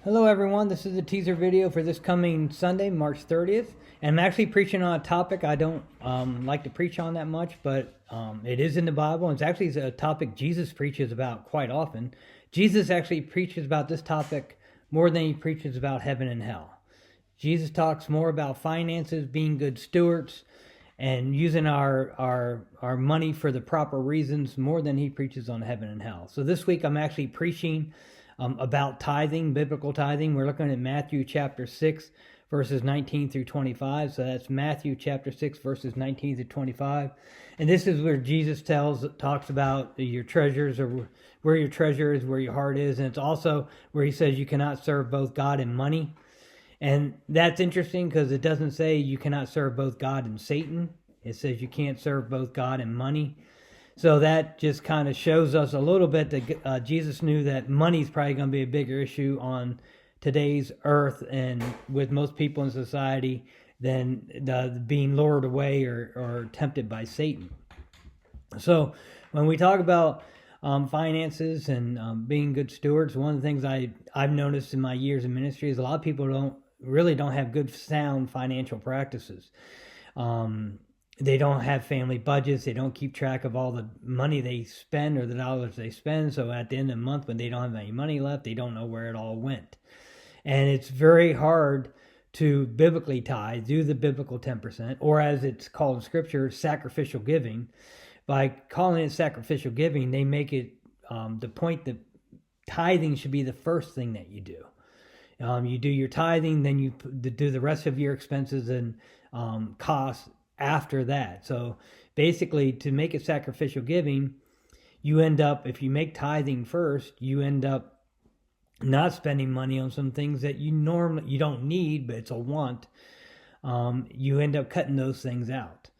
Hello everyone, this is a teaser video for this coming Sunday, March 30th. And I'm actually preaching on a topic I don't like to preach on that much, but it is in the Bible. It's actually a topic Jesus preaches about quite often. Jesus actually preaches about this topic more than he preaches about heaven and hell. Jesus talks more about finances, being good stewards, and using our money for the proper reasons more than he preaches on heaven and hell. So this week I'm actually preaching about tithing, biblical tithing. We're looking at Matthew chapter 6, verses 19 through 25. So that's Matthew chapter 6, verses 19 through 25. And this is where Jesus talks about your treasures, or where your treasure is, where your heart is. And it's also where he says you cannot serve both God and money. And that's interesting because it doesn't say you cannot serve both God and Satan. It says you can't serve both God and money. So that just kind of shows us a little bit that Jesus knew that money is probably going to be a bigger issue on today's earth and with most people in society than being lured away or tempted by Satan. So when we talk about finances and being good stewards, one of the things I've noticed in my years in ministry is a lot of people don't have good sound financial practices. They don't have family budgets. They don't keep track of all the money they spend or the dollars they spend. So at the end of the month, when they don't have any money left, they don't know where it all went. And it's very hard to biblically tithe, do the biblical 10%, or as it's called in Scripture, sacrificial giving. By calling it sacrificial giving, they make it the point that tithing should be the first thing that you do. You do your tithing, then you do the rest of your expenses and costs after that. So basically, to make it sacrificial giving, you end up, if you make tithing first, you end up not spending money on some things that you don't need, but it's a want. You end up cutting those things out.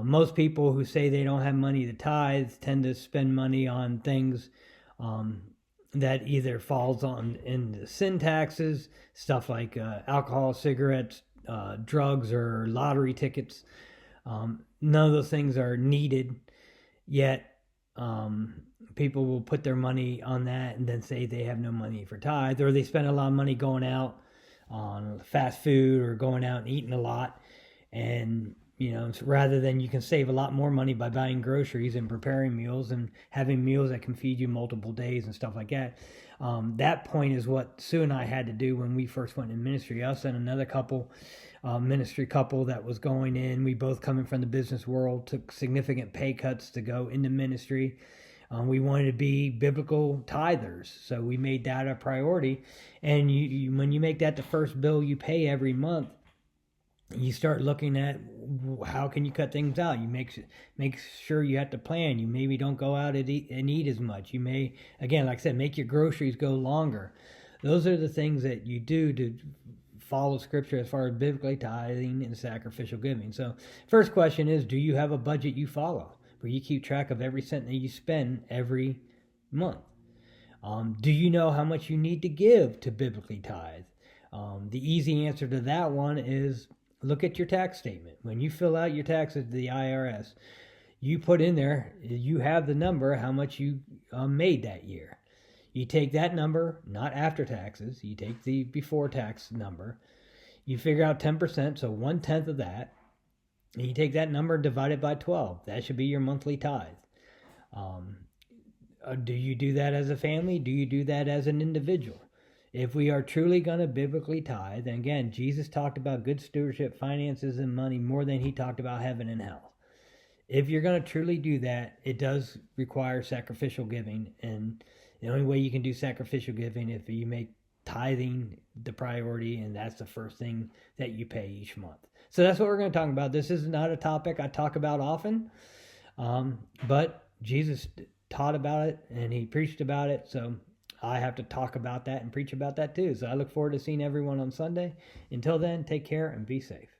Most people who say they don't have money to tithe tend to spend money on things that either falls in the sin taxes, stuff like alcohol, cigarettes, drugs, or lottery tickets. None of those things are needed, yet people will put their money on that and then say they have no money for tithe, or they spend a lot of money going out on fast food or going out and eating a lot. And rather than, you can save a lot more money by buying groceries and preparing meals and having meals that can feed you multiple days and stuff like that. That point is what Sue and I had to do when we first went in ministry. Us and another ministry couple that was going in. We both coming from the business world, took significant pay cuts to go into ministry. We wanted to be biblical tithers, so we made that a priority. And when you make that the first bill you pay every month, you start looking at how can you cut things out. You make sure you have to plan. You maybe don't go out and eat as much. You may, again, like I said, make your groceries go longer. Those are the things that you do to follow Scripture as far as biblically tithing and sacrificial giving. So first question is, do you have a budget you follow where you keep track of every cent that you spend every month? Do you know how much you need to give to biblically tithe? The easy answer to that one is, look at your tax statement. When you fill out your taxes to the IRS, you put in there, you have the number, how much you made that year. You take that number, not after taxes, you take the before tax number. You figure out 10%, so 1/10 of that. And you take that number, divide it by 12. That should be your monthly tithe. Do you do that as a family? Do you do that as an individual? If we are truly going to biblically tithe, and again, Jesus talked about good stewardship, finances, and money more than he talked about heaven and hell. If you're going to truly do that, it does require sacrificial giving. And the only way you can do sacrificial giving if you make tithing the priority, and that's the first thing that you pay each month. So that's what we're going to talk about. This is not a topic I talk about often, but Jesus taught about it and he preached about it. So I have to talk about that and preach about that too. So I look forward to seeing everyone on Sunday. Until then, take care and be safe.